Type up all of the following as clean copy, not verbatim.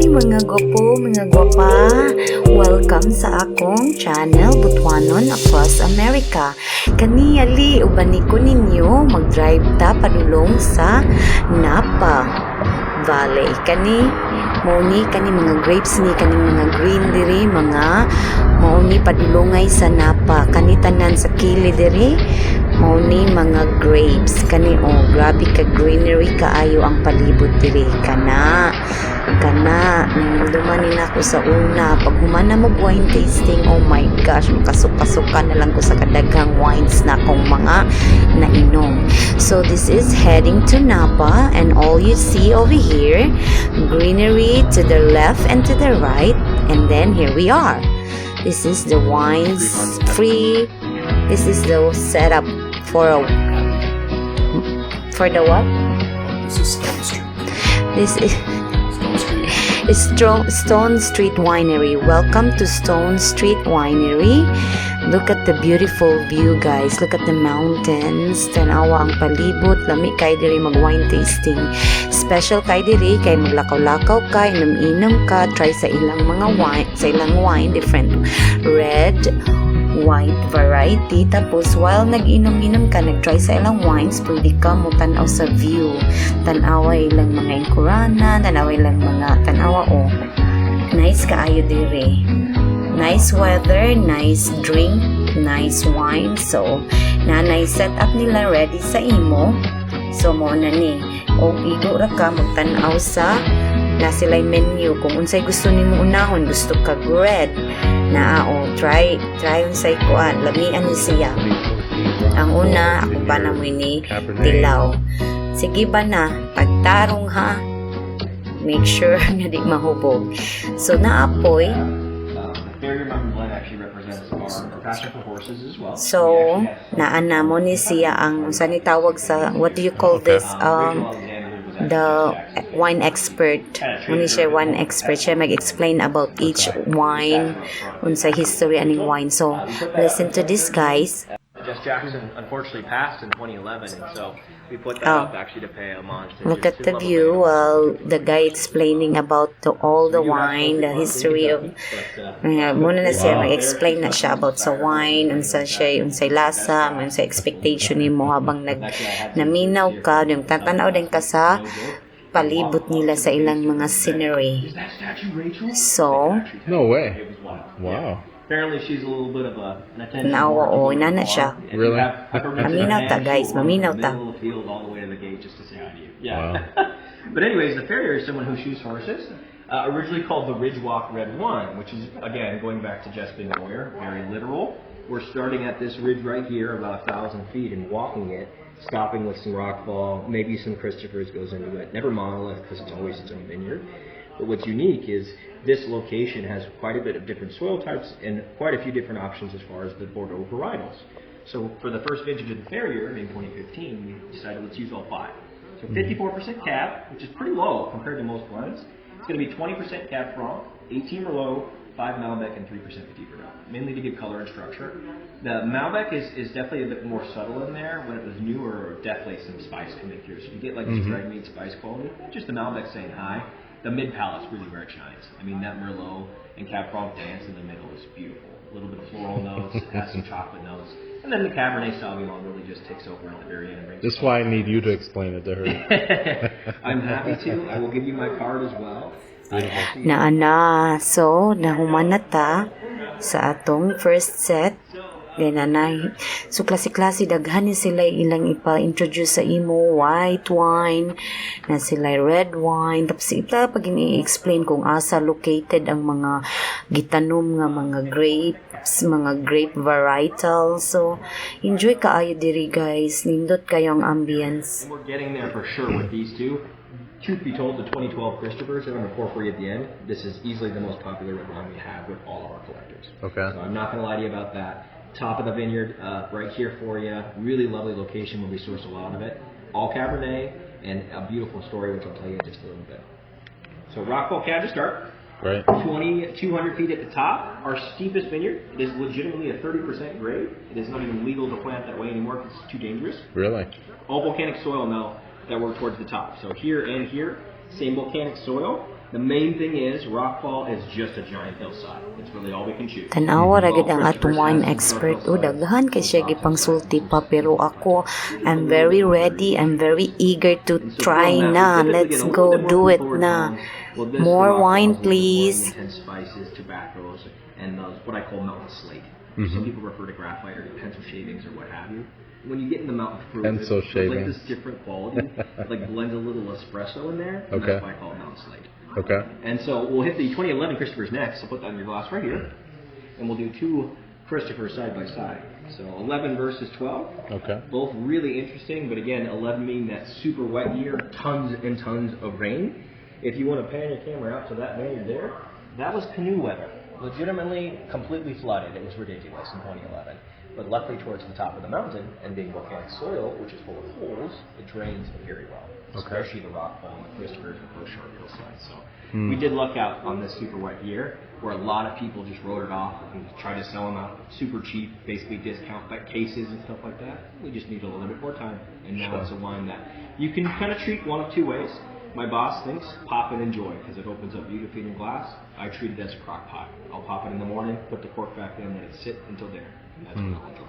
Hi mga gwapo, mga gwapa! Welcome sa akong channel Butuanon Across America. Kaniyali ubani ko ninyo mag-drive ta padulong sa Napa Valley. Kani mga grapes ni kani mga green diri mga mauni padulongay sa Napa. Kani tanan sa kilid diri mauni mga grapes. Kani grabe ka greenery kaayo ang palibot diri kana dumanin ako sa una pag humana mo wine tasting, oh my gosh, makasuka-suka na lang ko sa kadaghang wines na akong mga nainom. So this is heading to Napa, and all you see over here, greenery to the left and to the right, and then here we are. This is the wines free. This is the setup for the what? This is Stone Street. This is Stone Street Winery. Welcome to Stone Street Winery. Look at the beautiful view, guys. Look at the mountains. Tanawa ang palibot. Lami kay diri mag wine tasting. Special kay diri kay maglakaw-lakaw ka, inom-inom ka, try sa ilang mga wine, sa ilang wine, different red, white variety. Tapos while nag-inom-inom ka, nag-try sa ilang wines, pwede ka mo tanaw sa view. Tanawa ilang mga inkurana, tanawa ilang mga tanawa nice kaayo dire. Nice weather, nice drink, nice wine. So nanay set up nila ready sa imo. So mo na ni igo ra ka magtanaw sa na sila'y menu kung unsay gusto nimo unahon. Gusto ka red na try unsay kuan lamian ni siya. Ang una ako ba na mo ni dilaw. Sige ba na pagtarong ha, make sure nga di mahubog. So naapoy. Farrier Mountain Blend actually represents our passion for horses as well. So naana mo ni siya ang sa nitawag sa what do you call this the wine expert. Muni siya wine expert. Siya mag-explain about each wine, unsay history aning wine. So, listen to this, guys. Jess Jackson unfortunately passed in 2011, and so we put that up actually to pay homage to Look at the view while the guy explaining about all the wine, the history of muna na siya mag-explain na siya about sa wine, unsay lasa, unsay expectation nimo habang naminaw ka, yung tatanaw din ka sa palibot nila sa ilang mga scenery. So, no way. Wow. Apparently, she's a little bit of an attention. Inana siya. Really? Maminaw ta, guys. Maminaw ta. Middle of the field all the way to the gate just to say hi to you. Yeah. Wow. But anyways, the Farrier is someone who shoes horses. Originally called the Ridgewalk Red One, which is, again, going back to Jess being a lawyer, very literal. We're starting at this ridge right here, about 1,000 feet, and walking it, stopping with some rockfall, maybe some Christopher's goes into it. Never monolith, because it's always its own vineyard. But what's unique is this location has quite a bit of different soil types and quite a few different options as far as the Bordeaux varietals. So for the first vintage of the Farrier in 2015, we decided let's use all 5. So 54% cab, which is pretty low compared to most blends. It's going to be 20% cab franc, 18 Merlot, 5 Malbec, and 3% Petit Verdot, mainly to give color and structure. The Malbec is definitely a bit more subtle in there. When it was newer, definitely some spice coming through. So you get like this dried meat spice quality. Just the Malbec saying hi. The mid-palate's really where it shines. I mean, that Merlot and Cab Franc dance in the middle is beautiful. A little bit of floral notes, it has some chocolate notes. And then the Cabernet Sauvignon really just takes over at the very end. This is why I need you to explain it to her. I'm happy to. I will give you my card as well. So, nahuman na ta sa atong first set. So, klase-klase, daghan sila ilang ipa-introduce sa imo, white wine, na sila red wine, tapos ita pag ini-explain kung asa located ang mga gitanom nga mga grapes, mga grape varietals. So, enjoy kaayo diri, guys. Nindot kayo ang ambience. We're getting there for sure with these two. Truth be told, the 2012 Christophers are going to pour free at the end. This is easily the most popular red wine we have with all of our collectors. Okay. So I'm not going to lie to you about that. Top of the vineyard, right here for you. Really lovely location where we source a lot of it. All Cabernet, and a beautiful story, which I'll tell you in just a little bit. So Rockfall Cab to start. Right. 200 feet at the top. Our steepest vineyard. It is legitimately a 30% grade. It is not even legal to plant that way anymore because it's too dangerous. Really? All volcanic soil now that we're towards the top. So here and here, same volcanic soil. The main thing is, Rockfall is just a giant hillside. It's really all we can choose. Tanawa ragid ang atong wine expert. O daghan kay siya gipang sulti pa, pero ako, I'm very ready. I'm very eager to try na. Let's go do it na. More wine, please. Intense spices, tobaccos, and what I call mountain slate. Some people refer to graphite or pencil shavings or what have you. When you get in the mountain fruit, Pencil there's like shavings. this different quality, like blends a little espresso in there. And Okay. That's why I call it mountain slate. Okay. And so we'll hit the 2011 Christopher's next. So put that in your glass right here, and we'll do two Christophers side by side. So 11 versus 12. Okay. Both really interesting, but again, 11 being that super wet year, tons and tons of rain. If you want to pan your camera out to that vineyard there, that was canoe weather. Legitimately, completely flooded. It was ridiculous in 2011. But luckily towards the top of the mountain, and being volcanic soil, which is full of holes, it drains very well. Especially the Rockfall and the Christophers and those short hillsides. So we did luck out on this super wet year, where a lot of people just wrote it off and tried to sell them out super cheap, basically discount like cases and stuff like that. We just need a little bit more time, and now it's a wine that you can kind of treat one of two ways. My boss thinks pop and enjoy because it opens up beautifully in your glass. I treat it as a crock pot. I'll pop it in the morning, put the cork back in, let it sit until dinner. And that's what I'll enjoy.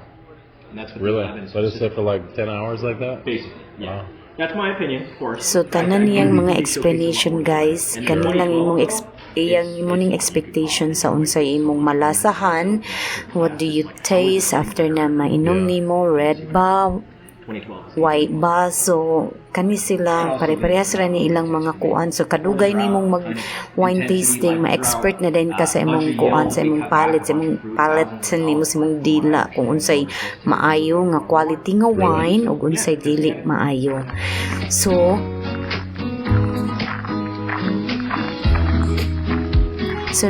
And that's what Really? the 11 Let it sit for like 10 hours like that? Basically, yeah. Wow. That's my opinion, of course. So tanan niyang mga explanation guys, kanilang imong iyang imong expectation sa unsay imong malasahan. What do you taste after na mainom nimo? Red ba? 2012. White ba? So kani sila pare-parehas ra ni ilang mga kuan. So kadugay nimong mag wine tasting, ma-expert na din ka sa imong kuan, sa imong palate, sa nimo sa imong dila kung unsay maayo nga quality nga wine ug unsay dili maayo. So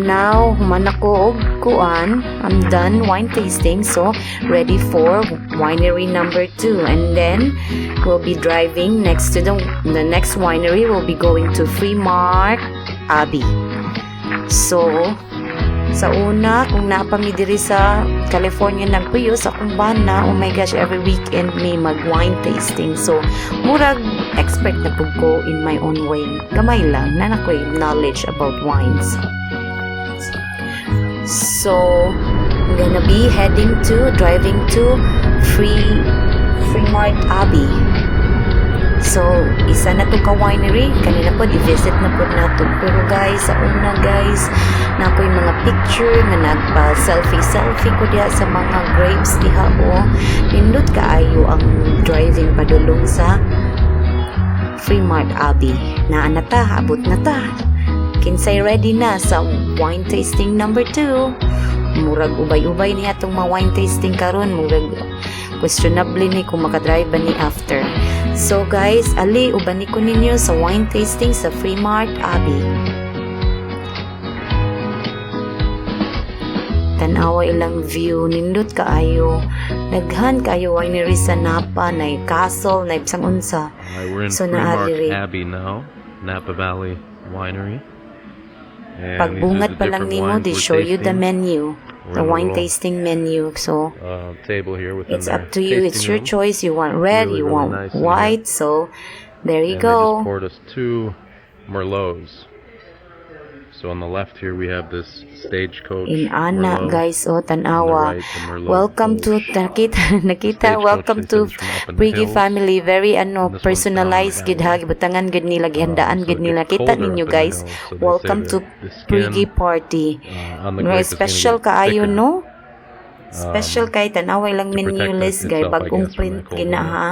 now, human ako og kuan. I'm done wine tasting. So, ready for winery number 2. And then, we'll be driving next to the next winery. We'll be going to Freemark Abbey. So, sa una, kung napami diri sa California nagpuyo sa akong bana, oh my gosh, every weekend may mag-wine tasting. So, murag expert na pug ko in my own way. Gamay lang, na nakoy knowledge about wines. So, I'm gonna be driving to Freemark Abbey. So, isa na to ka winery. Kanina po, i-visit na po nato. Pero guys, sa una guys, na ako yung mga picture nga nagpa-selfie ko diha sa mga grapes diha o. Nindot kaayo ang driving padulong sa Freemark Abbey. Naana ta, abot na ta. Kinsay ready na sa wine tasting number 2. Murag ubay-ubay niya itong mga wine tasting karon. Murag questionable ni kung makadrive ba ni after. So guys, ali ubani ko ninyo sa wine tasting sa Freemark Abbey. Tanawa ilang view, nindot kaayo. Daghan kaayo winery sa Napa, na castle, na ibsang unsa. We're in So, Freemark naadiri. Abbey now, Napa Valley Winery. And Pagbungat pa lang nimo, they show you the menu, We're the in a wine little, tasting menu. So, table here within it's their up to you. It's tasting your room. choice. You want red, Really, you really want nice in white. So, there you And they just go. poured us 2 Merlots. So on the left here we have this stagecoach In Ana, Merlot. guys, oh, On tanawa. the right, the Merlot Welcome to, Kolsch. nakita, Stagecoach welcome they to said is from up in the Priggy hills. family. Very, And this one's personalized, down gid in the ha, valley. gibutangan gid nila, gihandaan So gid it nila. gets Kita colder ninyo, up in the guys. hills, so they say Welcome to the skin, Priggy party. on the No, grape is gonna special get kaayo, thicker. no? Special kay tanaway lang to menu protect list, it guys. itself, I Bagong guess, from print the cold gina weather, ha.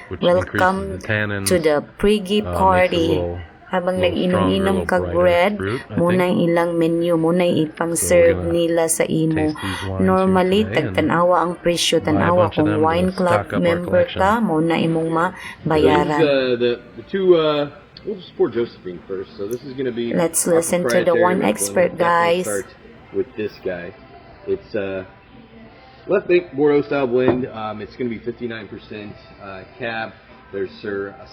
which Welcome increases the tannins, to the Priggy makes it a party. little- Habang little nag-inom-inom stronger, kag a little bread, brighter fruit, I muna think. ilang menu, muna ipang So serve we're gonna nila sa imo. taste these wines Normally, here today and tagtanawa ang presyo, buy a tanawa bunch of kung them to wine club stock up our member collection. ka, muna imong There's mabayaran. the two. We'll just pour Josephine first. So this is going to be. Let's our listen to the proprietary wine red expert, blend. We'll definitely guys. Start with this guy. It's left bank Bordeaux style blend. It's going to be 59% cab. There's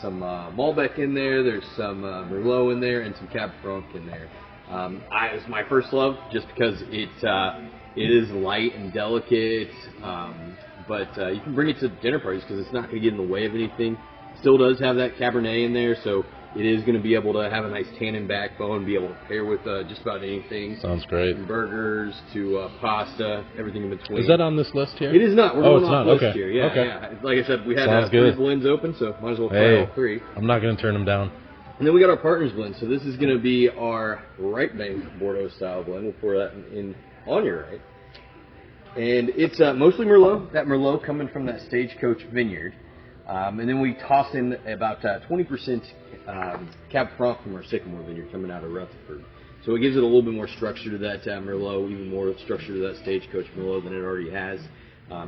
some Malbec in there. There's some Merlot in there, and some Cab Franc in there. It's my first love, just because it is light and delicate. But you can bring it to dinner parties because it's not going to get in the way of anything. Still does have that Cabernet in there, so It is going to be able to have a nice tannin backbone, be able to pair with just about anything. Sounds great. From burgers to pasta, everything in between. Is that on this list here? It is not. We're going off list okay. here. Yeah, okay. yeah. Like I said, we had Sounds 3 good. blends open, so might as well try all 3. I'm not going to turn them down. And then we got our partners blend. So this is going to be our right bank Bordeaux style blend. We'll pour that in on your right. And it's mostly Merlot. That Merlot coming from that Stagecoach vineyard. And then we toss in about 20% Cab Franc from our Sycamore vineyard coming out of Rutherford. So it gives it a little bit more structure to that Merlot, even more structure to that Stagecoach Merlot than it already has.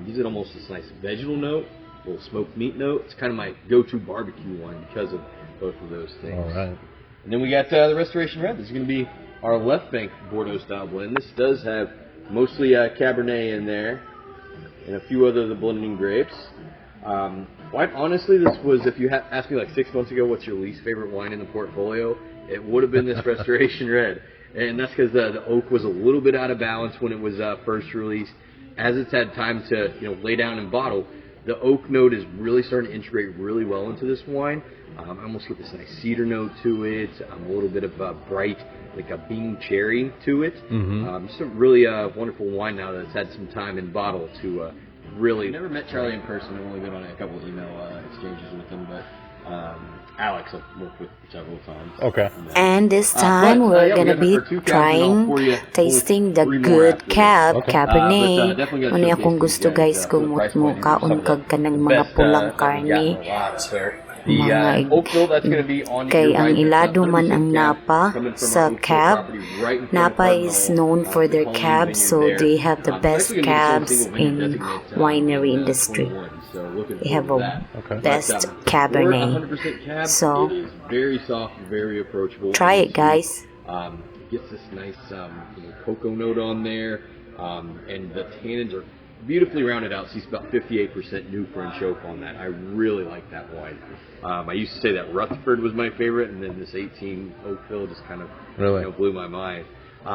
Gives it almost this nice vegetal note, a little smoked meat note. It's kind of my go-to barbecue wine because of both of those things. All right. And then we got the Restoration Red. This is going to be our left bank Bordeaux style blend. This does have mostly Cabernet in there and a few other of the blending grapes. Quite honestly, this was, if you asked me like 6 months ago, what's your least favorite wine in the portfolio, it would have been this Restoration Red. And that's because the oak was a little bit out of balance when it was first released. As it's had time to lay down and bottle, the oak note is really starting to integrate really well into this wine. I almost get this nice cedar note to it, a little bit of bright, like a bean cherry to it. Just a really wonderful wine now that it's had some time in bottle to really. Never met Charlie in person. I've only been on a couple of email exchanges with him, but Alex I've worked with several times. Okay. And this time we're gonna be trying tasting the good Cab Cabernet. Ano akong gusto guys kung kaon kag kanang mga pulang karne. Kay ang ilado man ang Napa sa Cab. Napa is known for their cabs, so they have the best cabs in winery industry. They have a best Cabernet. So very soft, very approachable. Try it, guys. Gets this nice cocoa note on there, and the tannins are beautifully rounded out. So it's about 58% new French oak on that. I really like that wine. I used to say that Rutherford was my favorite, and then this 18 Oakville just kind of blew my mind.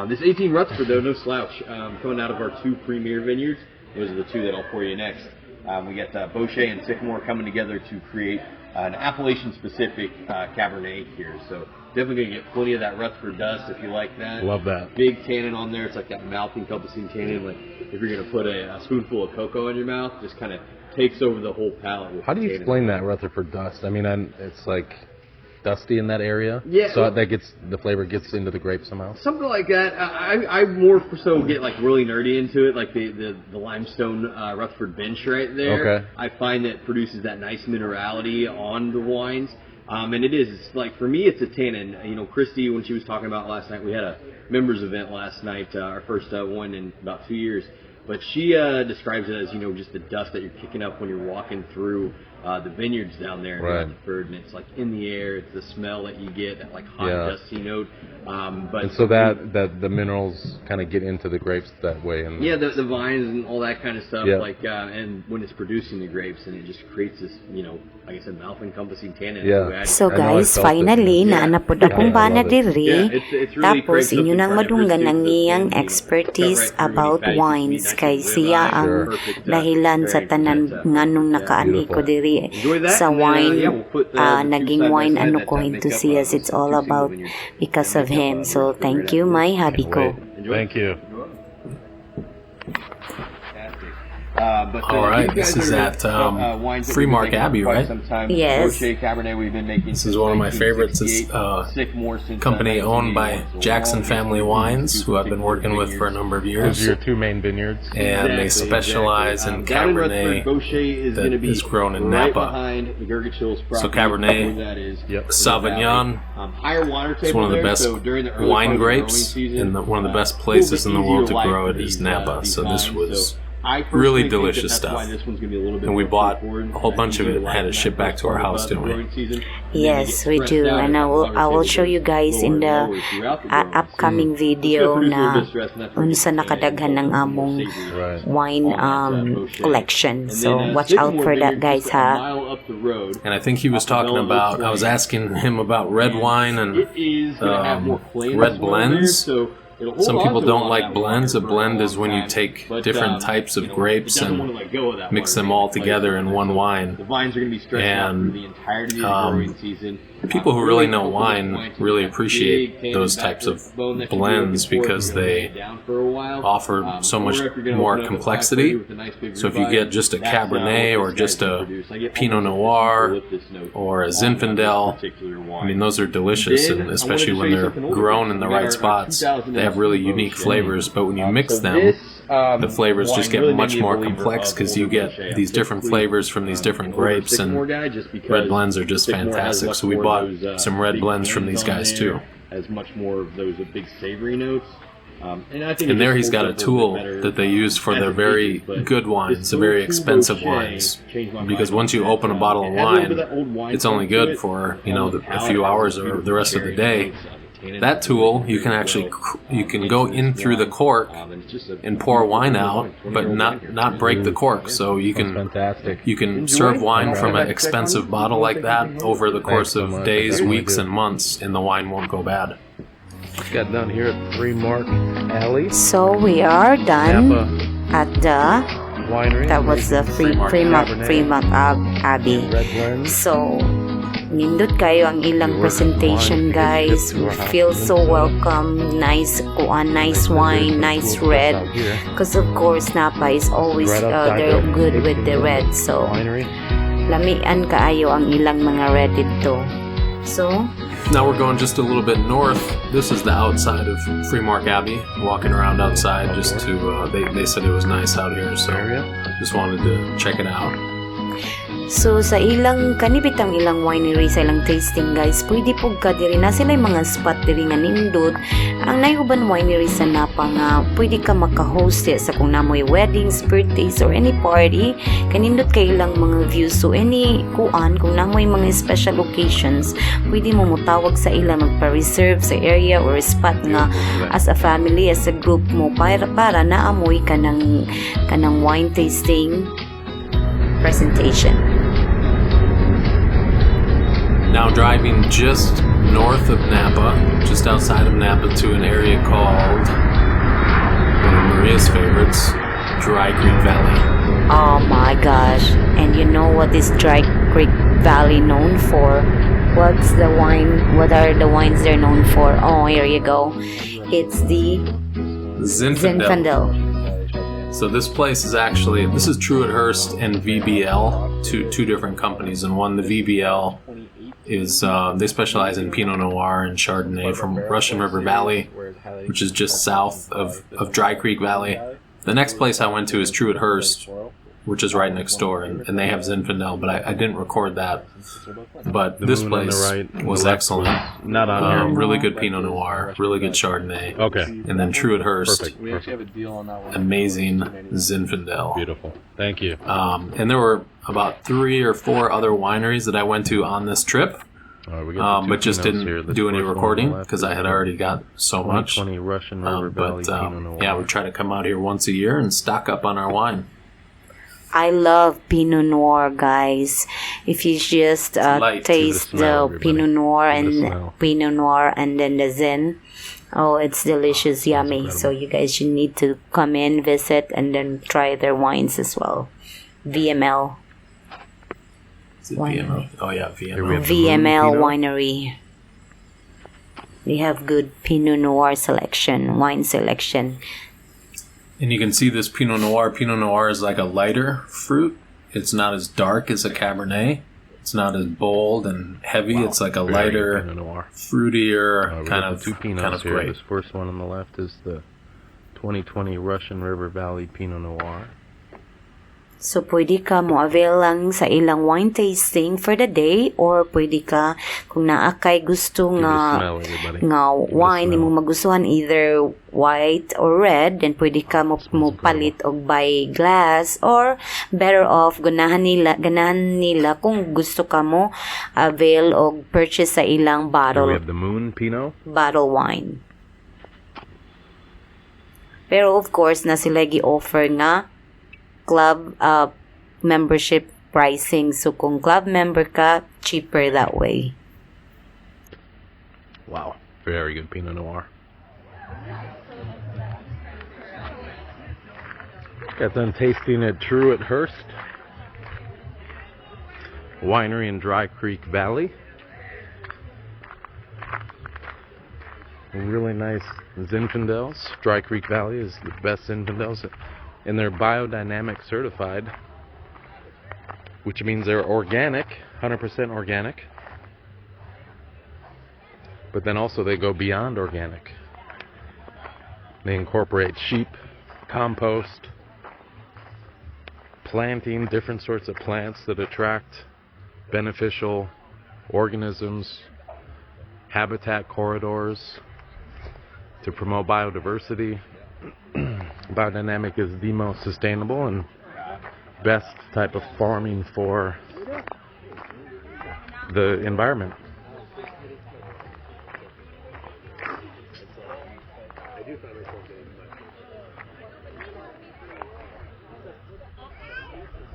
This 18 Rutherford, though, no slouch. Coming out of our 2 premier vineyards. Those are the 2 that I'll pour you next. We got Bochet and Sycamore coming together to create an appellation-specific Cabernet here. So definitely going to get plenty of that Rutherford dust if you like that. Love that. Big tannin on there. It's like that mouth-encompassing tannin. Like if you're going to put a spoonful of cocoa in your mouth, just kind of takes over the whole palate. With How do you explain that Rutherford dust? I mean, it's like dusty in that area. Yeah. So that the flavor gets into the grape somehow. Something like that. I more so get like really nerdy into it, like the limestone Rutherford bench right there. Okay. I find that it produces that nice minerality on the wines. And it's like, for me, it's a tannin. Christy, when she was talking about last night, we had a members event last night, our first one in about 2 years. But she describes it as, just the dust that you're kicking up when you're walking through the vineyards down there in Rutherford, and it's like in the air. It's the smell that you get, that like hot, dusty note. And so that the minerals kind of get into the grapes that way. And the vines and all that kind of stuff. Yeah. Like and when it's producing the grapes, and it just creates this, like I said, mouth-encompassing tannin. Yeah. So guys, finally, naanapod akong bana diri. Tapos inyo nang madunggan ang iyang expertise about wines, kay siya ang dahilan sa tanan nganong nakaani ko diri sa wine. Naging wine ano ko into siyas. It's all about because of him. So thank you, my hubby ko. Thank you. All right, this is at Freemark Abbey, right? Yes. This is one of my favorites. It's a company owned by Jackson Family Wines, who I've been working with for a number of years. Those are your 2 main vineyards. And they specialize in Cabernet that is grown in Napa. So Cabernet Sauvignon is one of the best wine grapes, and one of the best places in the world to grow it is Napa. So this was really delicious stuff, and we bought a whole bunch of it and had it shipped back to our house, didn't we? Yes, we do, and I will show you guys in the upcoming video na unsa nakadaghan ng among wine collection. So watch out for that, guys, ha. And I think he was talking about, I was asking him about red wine and red blends. Some people don't like blends. A blend is when you take different types of grapes and mix them all together in one wine. And people who really know wine really appreciate those types of blends because they offer so much more complexity. So if you get just a Cabernet or just a Pinot Noir or a Zinfandel, I mean, those are delicious, and especially when they're grown in the right spots, they have really unique flavors. But when you mix them, the flavors just get much more complex because you get these different flavors from these different grapes, and red blends are just fantastic. So we bought some red blends from these guys too. Has much more of those big savory notes. And there he's got a tool that they use for their very good wines, the very expensive wines. Because once you open a bottle of wine, it's only good for, you know, a few hours or the rest of the day. That tool, you can go in through the cork and pour wine out, but not break the cork. So you can serve wine from an expensive bottle like that over the course of days, weeks, and months, and the wine won't go bad. Got done here at Freemark Abbey. So we are done Napa at the winery. that was the Freemark Abbey. So nindot kayo ang ilang presentation, guys. We feel so welcome. Nice wine, nice red. Because of course Napa is always they're good with the red. So lamian kaayo ang ilang mga red dito. So now we're going just a little bit north. This is the outside of Freemark Abbey. Walking around outside just to, they said it was nice out here, so just wanted to check it out. So sa ilang kanibitang ilang winery sa ilang tasting, guys, pwede po ka diri na sila mga spot diri nga nindot. Ang nayuban winery sa Napa nga pwede ka maka-host sa kung namoy weddings, birthdays or any party, kanindot kay ilang mga views. So any kuan kung namoy mga special occasions, pwede mo mutawag sa ila, magpa-reserve sa area or spot nga as a family, as a group mo para naamoy kanang wine tasting presentation. Now driving just north of Napa, just outside of Napa, to an area called one of Maria's favorites, Dry Creek Valley. Oh my gosh. And you know what is Dry Creek Valley known for? What are the wines they're known for? Oh, here you go. It's the Zinfandel. So this place is this is Truett-Hurst and VBL, two different companies. And one, the VBL, is they specialize in Pinot Noir and Chardonnay from Russian River Valley, which is just south of Dry Creek Valley. The next place I went to is Truett-Hurst, which is right next door, and they have Zinfandel, but I didn't record that. But this place was excellent. Not on here. Really good Pinot Noir, really good Chardonnay. Okay. And then Truett-Hurst, amazing Zinfandel. Beautiful. Thank you. And there were about 3 or 4 other wineries that I went to on this trip, but just didn't do any recording because I had already got so much. Russian River Valley Pinot Noir. Yeah, we try to come out here once a year and stock up on our wine. I love Pinot Noir, guys. If you just taste the Pinot Noir and then the Zin, oh, it's delicious, yummy. So you guys should need to come in, visit, and then try their wines as well. VML. Is it VML? Oh yeah, VML. VML Winery. They have good Pinot Noir selection, wine selection. And you can see this Pinot Noir. Pinot Noir is like a lighter fruit. It's not as dark as a Cabernet. It's not as bold and heavy. It's like a lighter, fruitier kind of grape. This first one on the left is the 2020 Russian River Valley Pinot Noir. So, pwede ka mo avail lang sa ilang wine tasting for the day, or pwede ka, kung naakay gusto nga wine, mo magustuhan either white or red, then pwede ka mo palit og buy glass, or better off, ganahan nila kung gusto ka mo avail og purchase sa ilang bottle. We have the Moon Pinot. Bottle wine. Pero of course, na sila gi-offer nga club membership pricing. So kung club member ka, cheaper that way. Wow, very good Pinot Noir. Got done tasting at Truett-Hurst Winery in Dry Creek Valley. really nice Zinfandels. Dry Creek Valley is the best Zinfandels, and they're biodynamic certified, which means they're organic, 100% organic. But then also they go beyond organic. They incorporate sheep, compost, planting different sorts of plants that attract beneficial organisms, habitat corridors to promote biodiversity. Biodynamic is the most sustainable and best type of farming for the environment.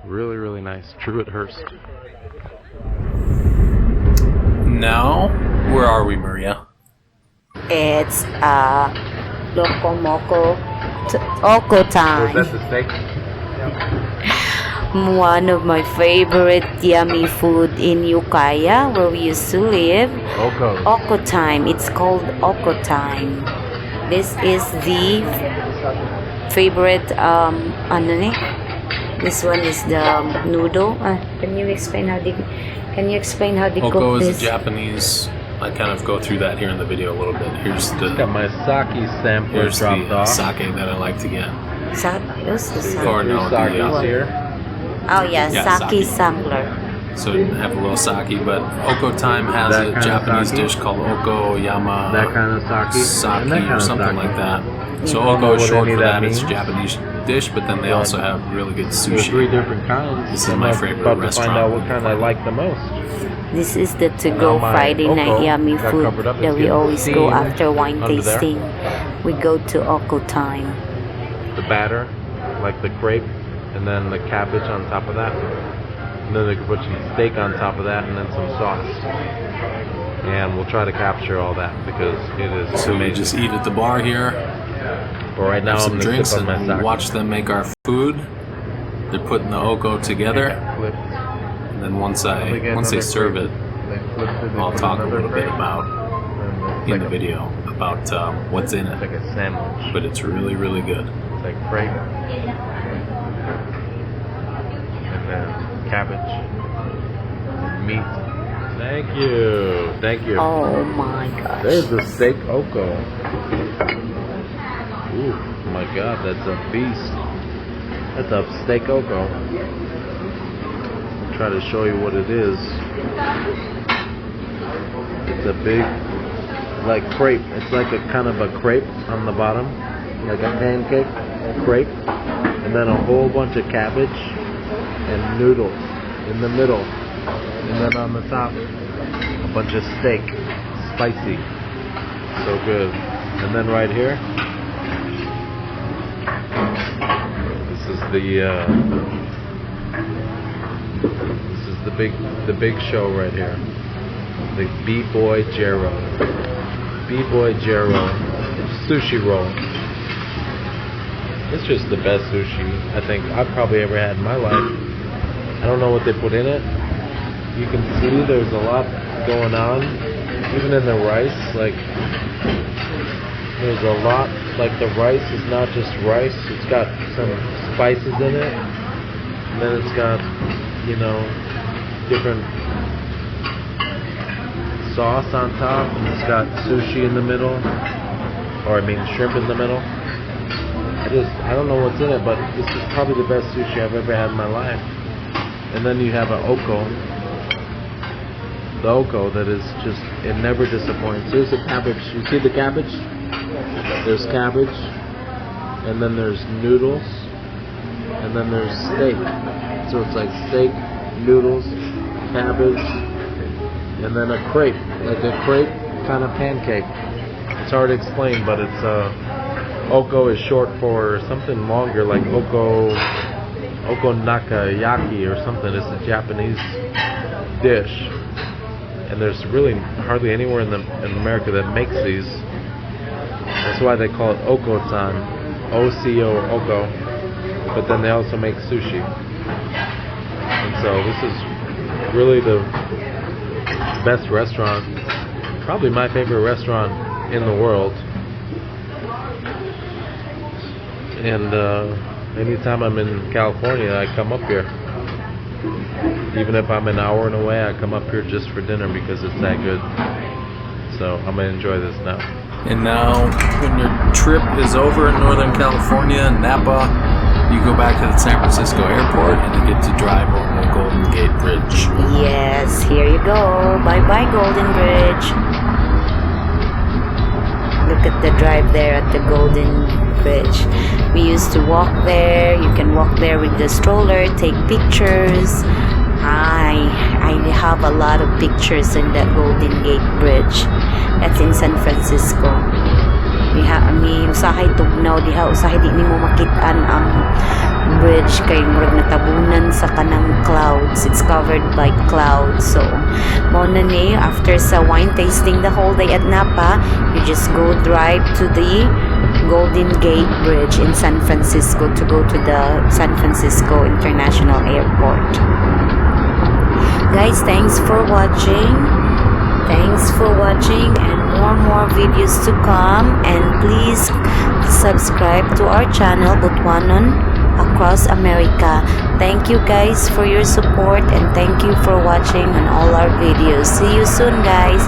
Really, really nice. True at Hearst. Now, where are we, Maria? It's Oko Time. Was that the steak? One of my favorite yummy food in Ukiah, where we used to live. Oko Time. It's called Oko Time. This is the favorite this one is the noodle. Can you explain how they Oko cook is this? a Japanese. I kind of go through that here in the video a little bit. Here's the Got my sake sampler here's dropped the off. sake that I like to get. What's the sake? Or no, Sake's the, here. Oh yeah, Yeah, sake sake. sampler. so you have a little sake, but Oko Time has That a kind of Japanese sake? dish called Oko Yama That kind of sake. sake And that kind or of something sake. like that. So I don't know Oko is what short any for of that. that It's a means. Japanese dish, but then they also have really good There's sushi. 3 different kinds. This is I'm my about favorite to restaurant. find out what kind I like the most. This is the to-go Now my Friday night Oko yummy got food covered up. that It's we getting always go steamed after wine under there. tasting. We go to Oko Time. The batter, like the crepe, and then the cabbage on top of that. And then they can put some steak on top of that, and then some sauce. And we'll try to capture all that because it is. So we may just eat at the bar here, But right now have I'm some gonna drinks, sip on my and sake. watch them make our food. They're putting the Oko together, Flipped. and then once They get they another serve crepe. it, They flipped it, they I'll put talk a another little bit crepe, about and in it's the like video about what's in It's like it. a sandwich. But it's really, really good. It's like crepe. And then cabbage. Meat. Thank you. Thank you. Oh my gosh. There's the steak Oko. Ooh, my God, that's a beast. That's a steak Oko. I'll try to show you what it is. It's a big, like crepe. It's like a kind of a crepe on the bottom, like a pancake crepe, and then a whole bunch of cabbage and noodles in the middle, and then on the top a bunch of steak, spicy, so good. And then right here, this is the big show right here. The B-Boy Jero. B-Boy Jero sushi roll. It's just the best sushi I think I've probably ever had in my life. I don't know what they put in it. You can see there's a lot going on, even in the rice. Like there's a lot. Like the rice is not just rice. It's got some spices in it, and then it's got, you know, different sauce on top, and it's got sushi in the middle, or I mean shrimp in the middle. I don't know what's in it, but this is probably the best sushi I've ever had in my life. And then you have an Oko, the Oko that is just, it never disappoints. Here's the cabbage. You see the cabbage? There's cabbage, and then there's noodles, and then there's steak. So it's like steak, noodles, cabbage, and then a crepe, like a crepe kind of pancake. It's hard to explain, but it's Oko is short for something longer, like Okonakayaki or something. It's a Japanese dish, and there's really hardly anywhere in America that makes these. That's why they call it Oko Time, O-C-O, Oko. But then they also make sushi, and so this is really the best restaurant, probably my favorite restaurant in the world. And anytime I'm in California, I come up here. Even if I'm an hour and away, I come up here just for dinner because it's that good. So I'm gonna enjoy this now. And now, when your trip is over in Northern California, Napa, you go back to the San Francisco airport and you get to drive over the Golden Gate Bridge. Yes, here you go. Bye-bye, Golden Bridge. Look at the drive there at the Golden Bridge. We used to walk there. You can walk there with the stroller, take pictures. I have a lot of pictures in that Golden Gate Bridge. That's in San Francisco. Usahay tugnaw diha, usahay di nimo makitaan ang bridge kay murag natabunan sa kanang clouds. It's covered by clouds. So mo na ni, after sa wine tasting the whole day at Napa, you just go drive to the Golden Gate Bridge in San Francisco to go to the San Francisco International Airport. Guys, thanks for watching. Thanks for watching, and more videos to come. And please subscribe to our channel, Butwanon Across America. Thank you guys for your support, and thank you for watching on all our videos. See you soon, guys.